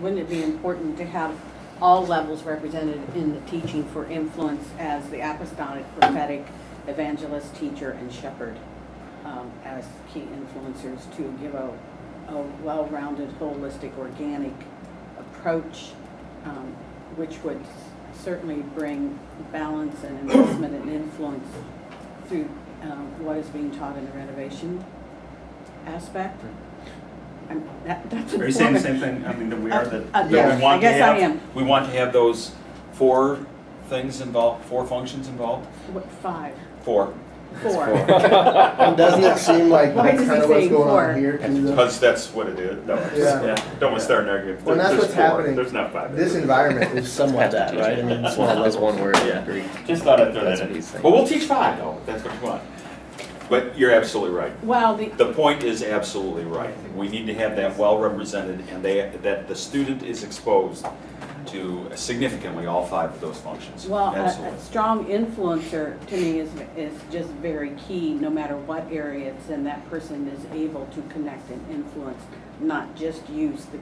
wouldn't it be important to have all levels represented in the teaching for influence as the apostolic, prophetic, evangelist, teacher, and shepherd as key influencers to give a well-rounded, holistic, organic approach, which would certainly bring balance and investment and influence through what is being taught in the renovation aspect. That's Are you saying the same thing? I mean, that we are yes, we want I guess to have, I am. We want to have those 4 things involved, 4 functions involved. What, 5? 4. 4. And doesn't it seem like Why that's does he kind of what's say going 4? on here? Because that's what it is. No, Yeah. Don't want to start an argument. Well, that's There's what's 4. happening. There's not 5. This environment is somewhat that, right? I mean, small That's levels. one word. Yeah. Greek. Just thought I'd throw That's that what in. he's saying. But we'll teach 5, though, if that's what you want. But you're absolutely right. Well, The point is absolutely right. We need to have that well represented, and that the student is exposed to significantly all 5 of those functions. well, Absolutely. a strong influencer to me is just very key, no matter what area it's in. That person is able to connect and influence, not just use the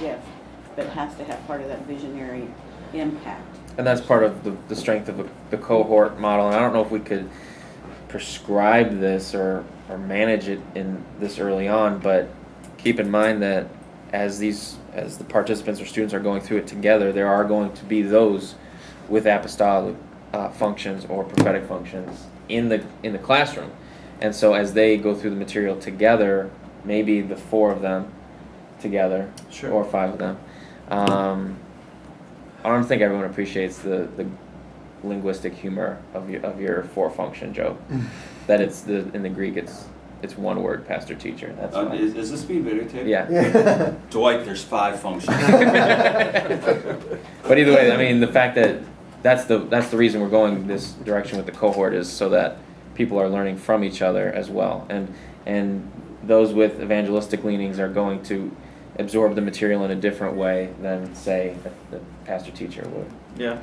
gift, but has to have part of that visionary impact. And that's part of the strength of the cohort model. And I don't know if we could prescribe this or manage it in this early on, but keep in mind that as the participants or students are going through it together, there are going to be those with apostolic functions or prophetic functions in the classroom. And so as they go through the material together, maybe the 4 of them together, Sure. or 5 of them. I don't think everyone appreciates the linguistic humor of your 4 function joke. That in the Greek it's one word, pastor teacher. That's fine. Is this being videotaped? Yeah. Dwight, there's 5 functions. But either way, I mean, the fact that that's the reason we're going this direction with the cohort is so that people are learning from each other as well, and those with evangelistic leanings are going to absorb the material in a different way than, say, the pastor teacher would. Yeah.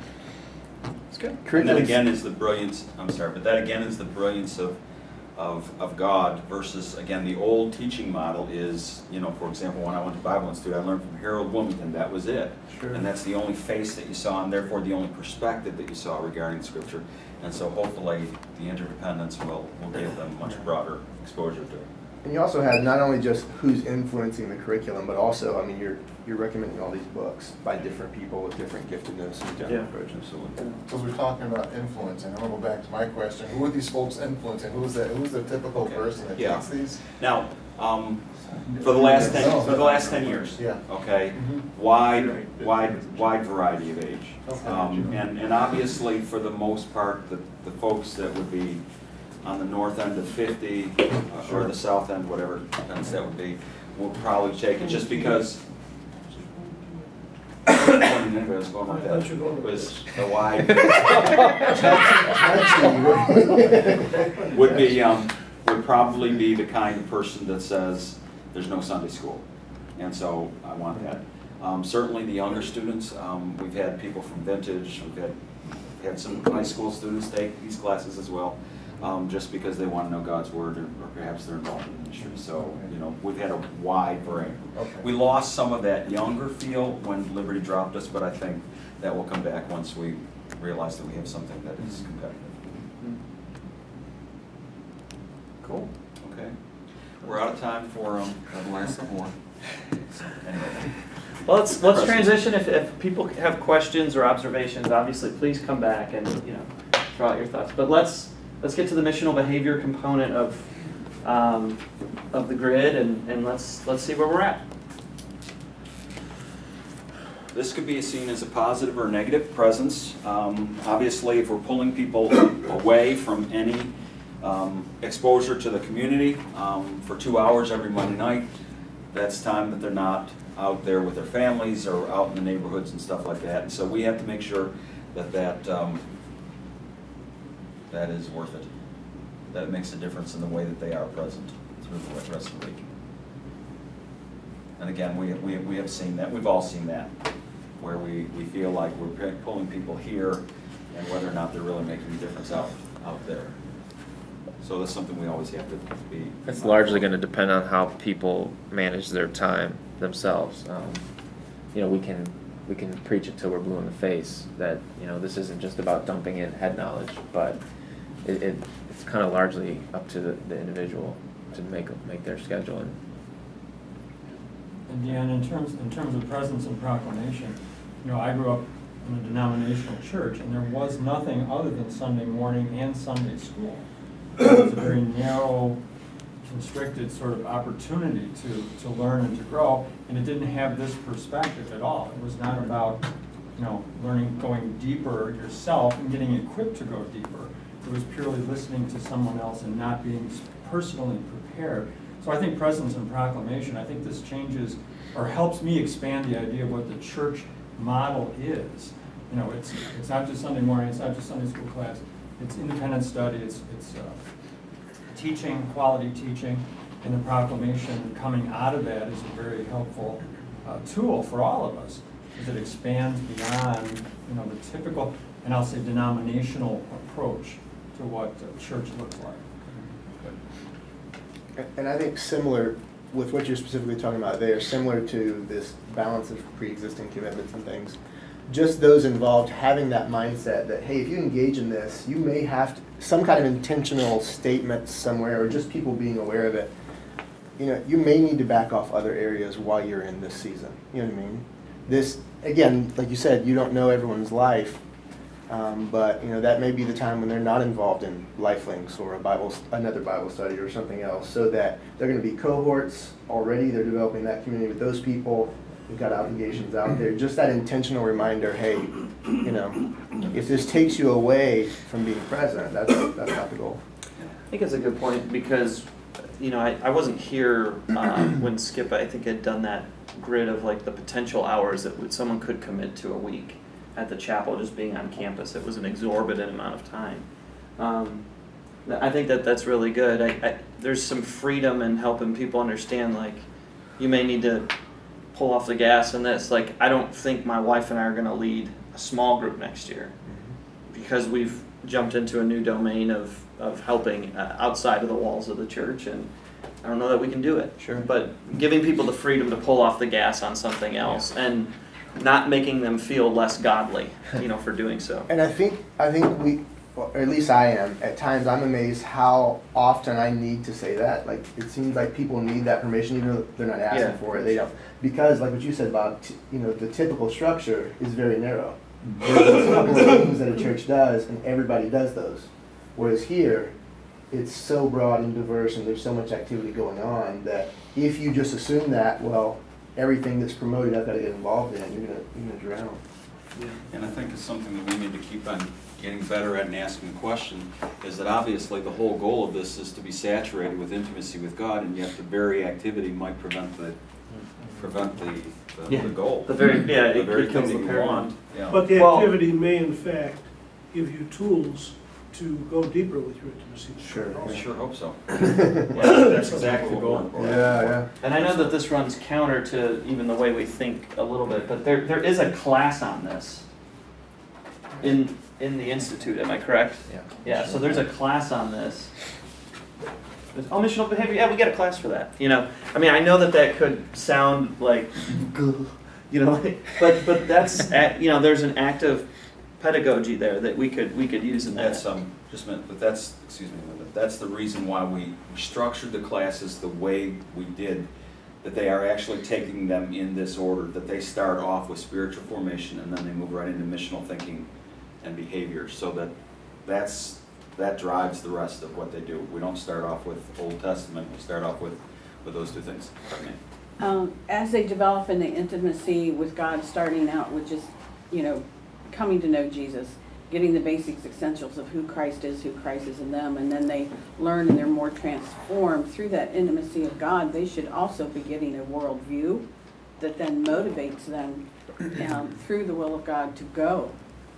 It's good. And that again is the brilliance, I'm sorry, but that again is the brilliance of God versus, again, the old teaching model is, for example, when I went to Bible Institute, I learned from Harold Wilmington, that was it. Sure. And that's the only face that you saw, and therefore the only perspective that you saw regarding Scripture. And so hopefully the interdependence will give them much broader exposure to it. And you also have not only just who's influencing the curriculum, but also, I mean, you're recommending all these books by different people with different giftedness and different approaches. Because we're talking about influencing, I'm gonna go back to my question. Who are these folks influencing? Who's the typical person that takes these? Now, for the last 10 years, Yeah. okay, wide variety of age, and obviously for the most part, the folks that would be on the north end of 50 or the south end, whatever ends that would be, will probably take it just because. Was going like that. Was the wide would probably be the kind of person that says there's no Sunday school, and so I want that. Certainly the younger students, we've had people from Vintage, we've had some high school students take these classes as well, just because they want to know God's Word, or perhaps they're involved in ministry. So, we've had a wide variety. Okay. We lost some of that younger feel when Liberty dropped us, but I think that will come back once we realize that we have something that is competitive. Cool. Okay. We're out of time for the last more. So, anyway. Well, let's transition. If people have questions or observations, obviously, please come back and throw out your thoughts. But let's get to the missional behavior component of the grid, and let's see where we're at. This could be seen as a positive or negative presence. Obviously, if we're pulling people away from any exposure to the community for 2 hours every Monday night, that's time that they're not out there with their families or out in the neighborhoods and stuff like that. And so we have to make sure that is worth it. That it makes a difference in the way that they are present through the rest of the week. And again, we have seen that. We've all seen that, where we feel like we're pulling people here, and whether or not they're really making a difference out there. So that's something we always have to be. It's largely going to depend on how people manage their time themselves. you know, we can preach it till we're blue in the face that, you know, this isn't just about dumping in head knowledge, but it's kind of largely up to the individual to make their schedule. And Dan, in terms of presence and proclamation, you know, I grew up in a denominational church, and there was nothing other than Sunday morning and Sunday school. It was a very narrow, constricted sort of opportunity to learn and to grow, and it didn't have this perspective at all. It was not about, you know, learning, going deeper yourself and getting equipped to go deeper. It was purely listening to someone else and not being personally prepared. So I think presence and proclamation, I think this changes or helps me expand the idea of what the church model is. You know, it's not just Sunday morning, it's not just Sunday school class, it's independent study, it's teaching, quality teaching, and the proclamation coming out of that is a very helpful tool for all of us, because it expands beyond, you know, the typical, and I'll say denominational approach to what church looks like. And I think similar with what you're specifically talking about there, similar to this balance of pre-existing commitments and things, just those involved having that mindset that, hey, if you engage in this, you may have to, some kind of intentional statement somewhere, or just people being aware of it. You know, you may need to back off other areas while you're in this season. You know what I mean? This, again, like you said, you don't know everyone's life, but you know that may be the time when they're not involved in lifelinks or another Bible study or something else, so that they're going to be cohorts already. They're developing that community with those people. We've got obligations out there. Just that intentional reminder, hey, you know, if this takes you away from being present, that's not the goal. I think it's a good point because, you know, I wasn't here when Skip, I think, had done that grid of like the potential hours that someone could commit to a week at the chapel just being on campus. It was an exorbitant amount of time. I think that's really good. There's some freedom in helping people understand, like, you may need to pull off the gas in this. Like, I don't think my wife and I are going to lead a small group next year because we've jumped into a new domain of helping outside of the walls of the church, and I don't know that we can do it. Sure. But giving people the freedom to pull off the gas on something else, and not making them feel less godly, you know, for doing so. And I think we, or at least I am, at times I'm amazed how often I need to say that. Like, it seems like people need that permission even though they're not asking for it. They don't. Because like what you said, Bob, you know, the typical structure is very narrow. There's a couple of things that a church does, and everybody does those. Whereas here, it's so broad and diverse, and there's so much activity going on that if you just assume that, well, everything that's promoted I've got to get involved in, you're gonna drown. Yeah. And I think it's something that we need to keep on getting better at and asking the question, is that obviously the whole goal of this is to be saturated with intimacy with God, and yet the very activity might prevent the goal. The very, yeah, the it very becomes thing the that you want. paramount. Yeah. But the Well- activity may in fact give you tools to go deeper with your intimacy. Sure. I sure hope so. That's exactly the goal. Yeah. And I know that this runs counter to even the way we think a little bit, but there is a class on this in the Institute, am I correct? yeah. Yeah, so there's a class on this. Missional behavior, yeah, we get a class for that. You know, I mean, I know that could sound like, you know, but that's, you know, there's an active pedagogy there that we could use in that. That's that's the reason why we structured the classes the way we did, that they are actually taking them in this order, that they start off with spiritual formation and then they move right into missional thinking and behavior, so that drives the rest of what they do. We don't start off with Old Testament, we start off with those two things. Pardon me. As they develop in the intimacy with God, starting out with just, you know, coming to know Jesus, getting the basics, essentials of who Christ is in them, and then they learn and they're more transformed through that intimacy of God, they should also be getting a worldview that then motivates them through the will of God to go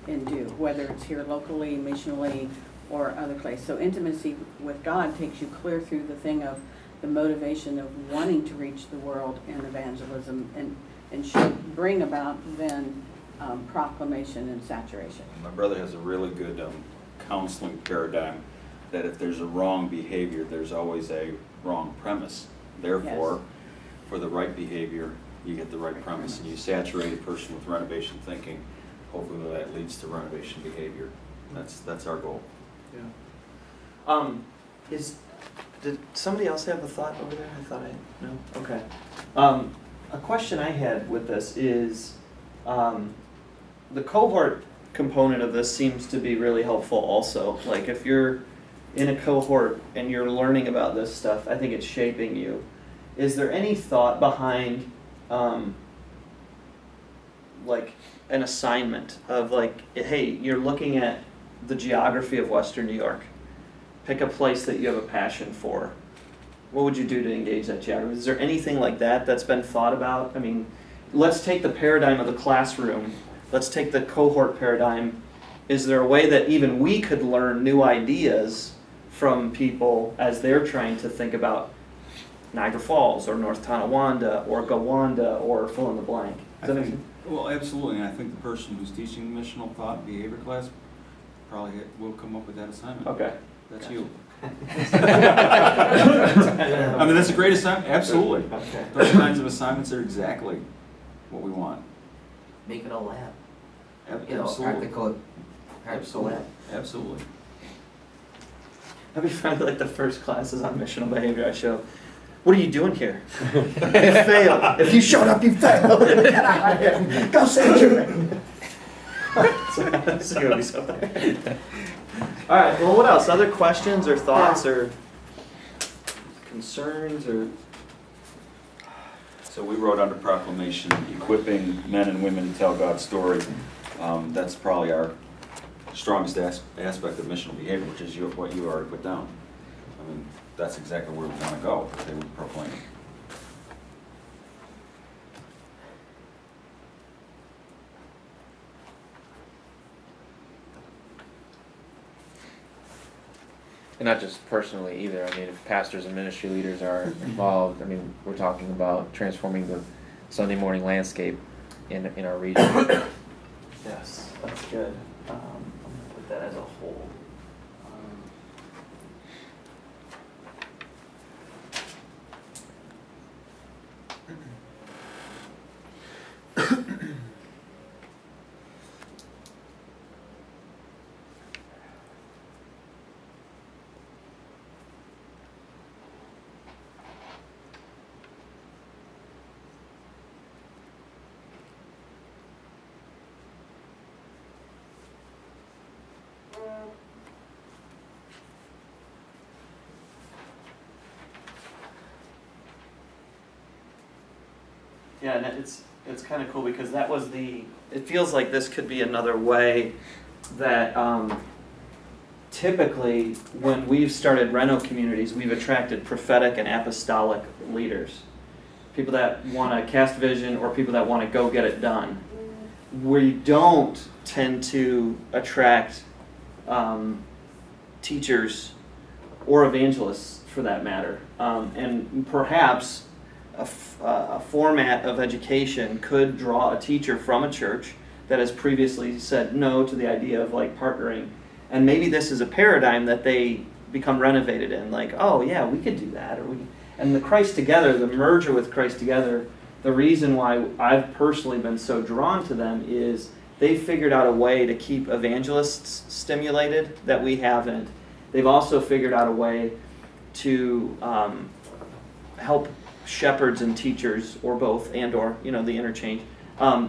and do, whether it's here locally, missionally, or other place. So intimacy with God takes you clear through the thing of the motivation of wanting to reach the world and evangelism, and should bring about then proclamation and saturation. My brother has a really good counseling paradigm that if there's a wrong behavior, there's always a wrong premise. Therefore, for the right behavior, you get the right premise, and you saturate a person with renovation thinking, hopefully that leads to renovation behavior. That's our goal. Yeah. Did somebody else have a thought over there? I thought no? Okay. A question I had with this is, the cohort component of this seems to be really helpful also. Like if you're in a cohort and you're learning about this stuff, I think it's shaping you. Is there any thought behind like an assignment of like, hey, you're looking at the geography of Western New York. Pick a place that you have a passion for. What would you do to engage that geography? Is there anything like that that's been thought about? I mean, let's take the paradigm of the classroom. Let's take the cohort paradigm. Is there a way that even we could learn new ideas from people as they're trying to think about Niagara Falls or North Tonawanda or Gowanda or fill in the blank? Does that make sense? Well, absolutely, and I think the person who's teaching missional thought and behavior class probably will come up with that assignment. Okay. That's you. I mean, that's a great assignment, absolutely. Okay. Those kinds of assignments are exactly what we want. Make it a lab. Absolutely. Practical Absolutely. lab. Absolutely. That'd be probably like the first classes on missional behavior I show. What are you doing here? You failed. If you showed up, you failed. Go say it. So gonna be something. All right. Well, what else? Other questions or thoughts or concerns or? So we wrote under proclamation, equipping men and women to tell God's story. That's probably our strongest aspect of missional behavior, which is what you already put down. I mean, that's exactly where we want to go. They would proclaim. And not just personally either. I mean, if pastors and ministry leaders are involved, I mean, we're talking about transforming the Sunday morning landscape in our region. Yes, that's good. I'm gonna put that as a whole. Yeah, and it's kind of cool because that was it feels like this could be another way that typically when we've started Reno communities, we've attracted prophetic and apostolic leaders. People that want to cast vision or people that want to go get it done. We don't tend to attract teachers or evangelists for that matter. And perhaps a format of education could draw a teacher from a church that has previously said no to the idea of like partnering, and maybe this is a paradigm that they become renovated in, like, oh yeah, we could do that, and the Christ Together, the merger with Christ Together, the reason why I've personally been so drawn to them is they figured out a way to keep evangelists stimulated that we haven't. They've also figured out a way to help shepherds and teachers, or both, and or, the interchange.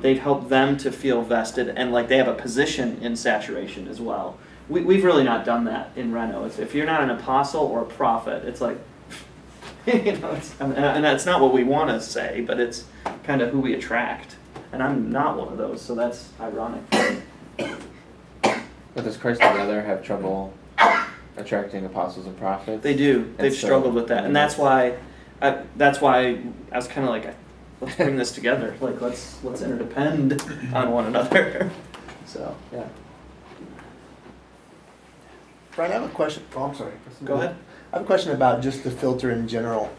They've helped them to feel vested and like they have a position in saturation as well. We've really not done that in Reno. If you're not an apostle or a prophet, it's like, and that's not what we want to say, but it's kind of who we attract. And I'm not one of those, so that's ironic. But does Christ Together have trouble attracting apostles and prophets? They do. They've struggled with that, and that's why I was kind of like, let's bring this together. Like let's interdepend on one another. So yeah. Brian, I have a question. Oh, I'm sorry. Go ahead. I have a question about just the filter in general.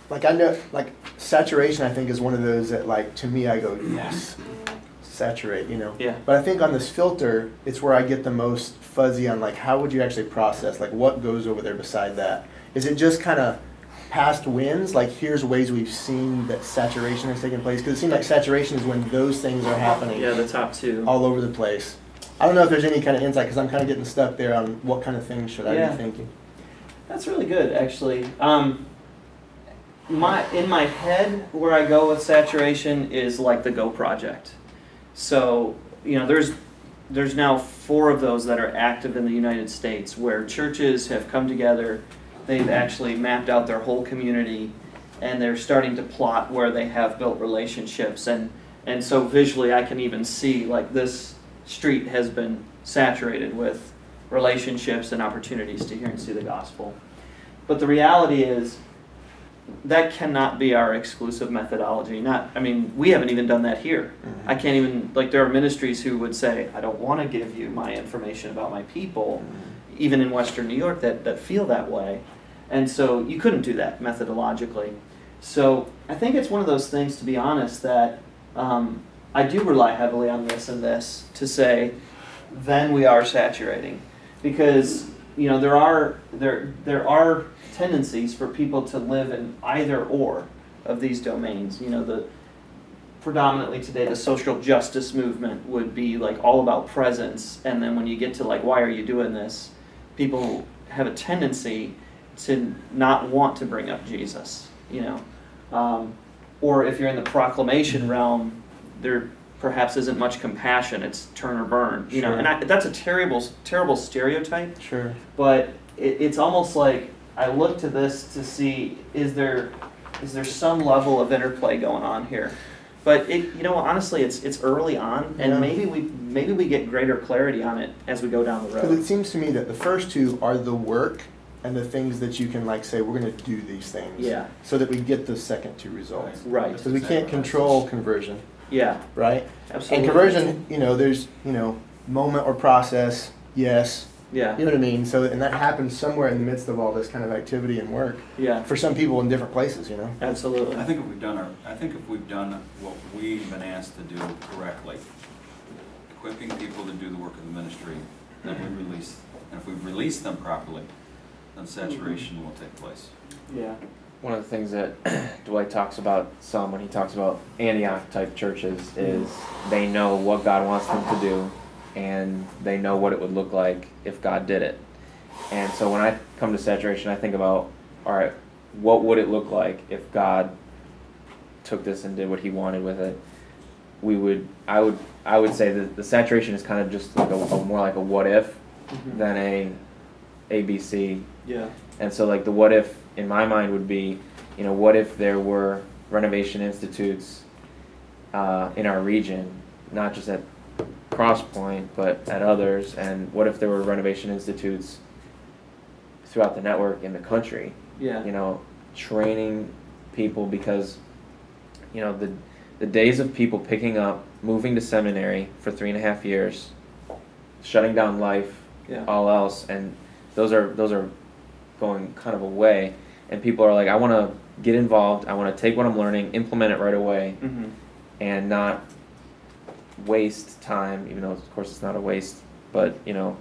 Like I know, like saturation, I think is one of those that, like, to me, I go, yes, saturate, Yeah. But I think on this filter, it's where I get the most fuzzy on, like, how would you actually process, like, what goes over there beside that? Is it just kind of past wins, like here's ways we've seen that saturation has taken place? Because it seems like saturation is when those things are happening Yeah, the top two. all over the place. I don't know if there's any kind of insight, because I'm kind of getting stuck there on what kind of things should I Yeah. be thinking. That's really good, actually. In my head, where I go with saturation is like the Go Project. So, there's now 4 of those that are active in the United States, where churches have come together. They've actually mapped out their whole community, and they're starting to plot where they have built relationships. And so visually, I can even see like this street has been saturated with relationships and opportunities to hear and see the gospel. But the reality is, that cannot be our exclusive methodology. We haven't even done that here. Mm-hmm. I can't even, there are ministries who would say, I don't want to give you my information about my people, even in Western New York, that feel that way. And so you couldn't do that methodologically. So I think it's one of those things, to be honest, that I do rely heavily on this and this to say, then we are saturating. Because, there are tendencies for people to live in either or of these domains. Predominantly today, the social justice movement would be all about presence, and then when you get to why are you doing this, people have a tendency to not want to bring up Jesus, or if you're in the proclamation realm, there perhaps isn't much compassion. It's turn or burn, Sure. and that's a terrible stereotype. Sure. But it's almost like I look to this to see, is there some level of interplay going on here? But honestly, it's early on, and Yeah. maybe we get greater clarity on it as we go down the Because road. it seems to me that the first 2 are the work and the things that you can say, we're going to do these things. Yeah. So that we get the second 2 results. Right. Because we can't control conversion, Yeah. right? Absolutely. And conversion, there's, moment or process, yes. Yeah. You know what I mean? So, and that happens somewhere in the midst of all this kind of activity and work. Yeah. For some people in different places, Absolutely. I think if we've done what we've been asked to do correctly, equipping people to do the work of the ministry, then we release, and if we release them properly, then saturation will take place. Yeah. One of the things that Dwight talks about some when he talks about Antioch type churches is they know what God wants them to do, and they know what it would look like if God did it. And so when I come to saturation, I think about, all right, what would it look like if God took this and did what he wanted with it? I would say that the saturation is kind of just like more like a what if than a ABC. Yeah. And so the what if in my mind would be, what if there were renovation institutes in our region, not just at Crosspoint, but at others, and what if there were renovation institutes throughout the network in the country? Yeah. Training people, because the days of people picking up, moving to seminary for 3.5 years, shutting down life, Yeah. all else, and those are going kind of away, and people are like, I want to get involved, I want to take what I'm learning, implement it right away, Mm-hmm. and not waste time, even though of course it's not a waste, but Yeah.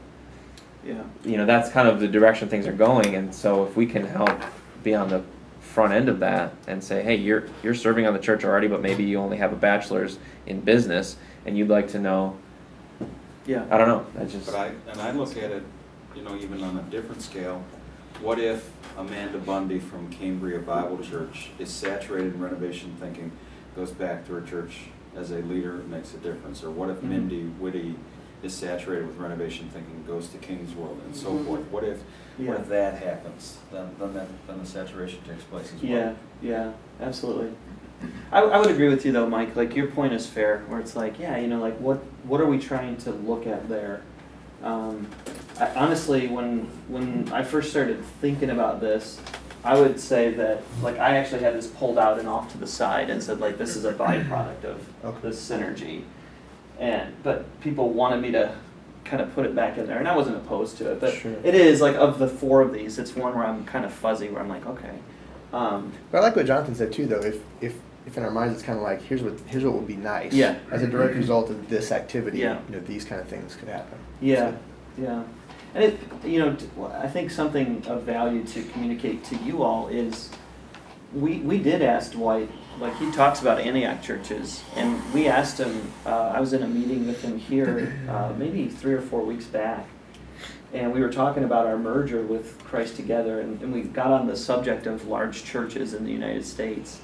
that's kind of the direction things are going. And so if we can help be on the front end of that and say, hey, you're serving on the church already, but maybe you only have a bachelor's in business and you'd like to know, Yeah. I don't know, that's just But I look at it, even on a different scale. What if Amanda Bundy from Cambria Bible Church is saturated in renovation thinking, goes back to her church as a leader, makes a difference? Or what if Mm-hmm. Mindy Whitty is saturated with renovation thinking, goes to King's World and so forth? What if that happens? Then the saturation takes place as well. Yeah, absolutely. I would agree with you though, Mike. Your point is fair, where it's what are we trying to look at there? Honestly, when I first started thinking about this, I would say that I actually had this pulled out and off to the side and said this is a byproduct of this synergy, but people wanted me to kind of put it back in there, and I wasn't opposed to it, but Sure. it is of the 4 of these, it's one where I'm kind of fuzzy, where I'm okay. But I like what Jonathan said too, though. If in our minds it's kind of here's what would be nice. Yeah. As a direct result of this activity, Yeah. these kind of things could happen. Yeah, So, yeah. And I think something of value to communicate to you all is we did ask Dwight, like he talks about Antioch churches, and we asked him, I was in a meeting with him here maybe 3 or 4 weeks back, and we were talking about our merger with Christ Together, and we got on the subject of large churches in the United States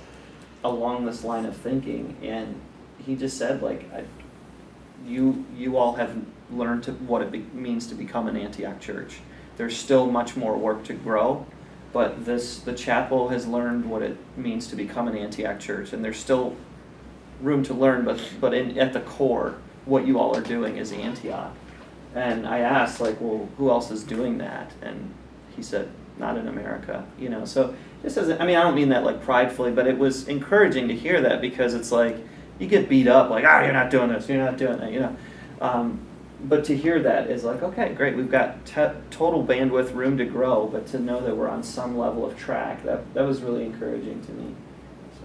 along this line of thinking, and he just said, like, you all have learned what it means to become an Antioch church. There's still much more work to grow, but the chapel has learned what it means to become an Antioch church, and there's still room to learn, but at the core, what you all are doing is Antioch. And I asked, like, well, who else is doing that? And he said, not in America, you know. So this isn't, I mean, I don't mean that like pridefully, but it was encouraging to hear that, because it's like, you get beat up, like, you're not doing this, you're not doing that, you know. But to hear that is like, okay, great, we've got total bandwidth, room to grow, but to know that we're on some level of track, that was really encouraging to me. So,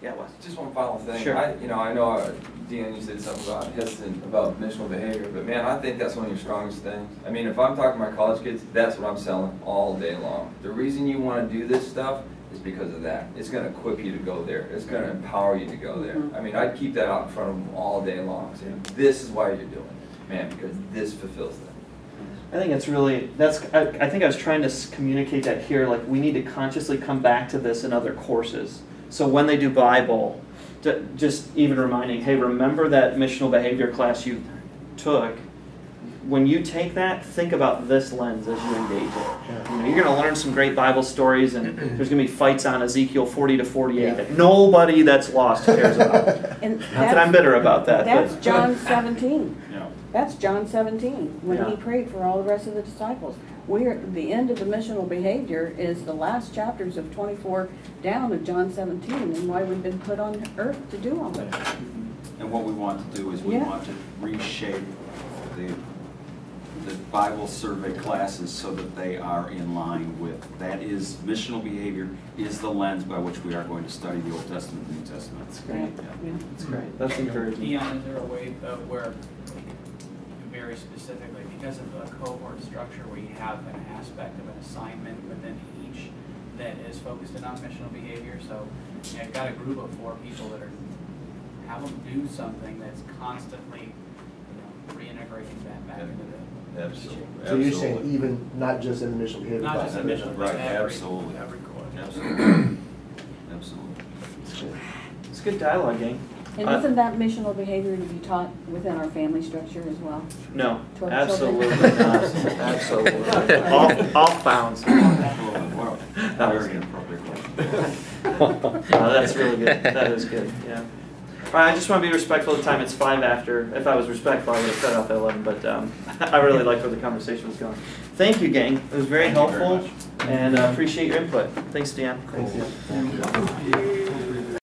yeah, Wes. Just one final thing. Sure. I know, Dan, you said something about hesitant about missional behavior, but man, I think that's one of your strongest things. I mean, if I'm talking to my college kids, that's what I'm selling all day long. The reason you want to do this stuff is because of that. It's going to equip you to go there. It's going to empower you to go there. I mean, I'd keep that out in front of them all day long, saying, this is why you're doing it, man, because this fulfills that. I think it's really, I think I was trying to communicate that here, like, we need to consciously come back to this in other courses. So when they do Bible, just even reminding, hey, remember that missional behavior class you took. When you take that, think about this lens as you engage it. You know, you're going to learn some great Bible stories, and there's going to be fights on Ezekiel 40 to 48 that nobody that's lost cares about. And Not that I'm bitter about that. That's but. John 17. Yeah. That's John 17, when Yeah. he prayed for all the rest of the disciples. The end of the missional behavior is the last chapters of 24 down of John 17, and why we've been put on earth to do all that. And what we want to do is we Yeah. want to reshape the Bible survey classes so that they are in line with, that is, missional behavior is the lens by which we are going to study the Old Testament and New Testament. That's great. Yeah. That's great. That's encouraging. Dion, is there a way where, very specifically, because of the cohort structure, where you have an aspect of an assignment within each that is focused in on missional behavior? So, you know, I've got a group of 4 people that have them do something that's constantly, reintegrating that back into the Absolutely. So you're saying even, not just in the initial behavior not class? just a missional, Right, but absolutely. every course. Absolutely. Absolutely. It's good dialogue, gang. And isn't that missional behavior to be taught within our family structure as well? No, To our absolutely children? not. Absolutely. Off bounds. Well, very inappropriate question. That's really good. That is good, yeah. All right, I just want to be respectful of the time. It's 5 after. If I was respectful, I would have cut off at 11, but I really liked where the conversation was going. Thank you, gang. It was very Thank you very helpful, much. and appreciate your input. Thanks, Dan. Thanks, yeah.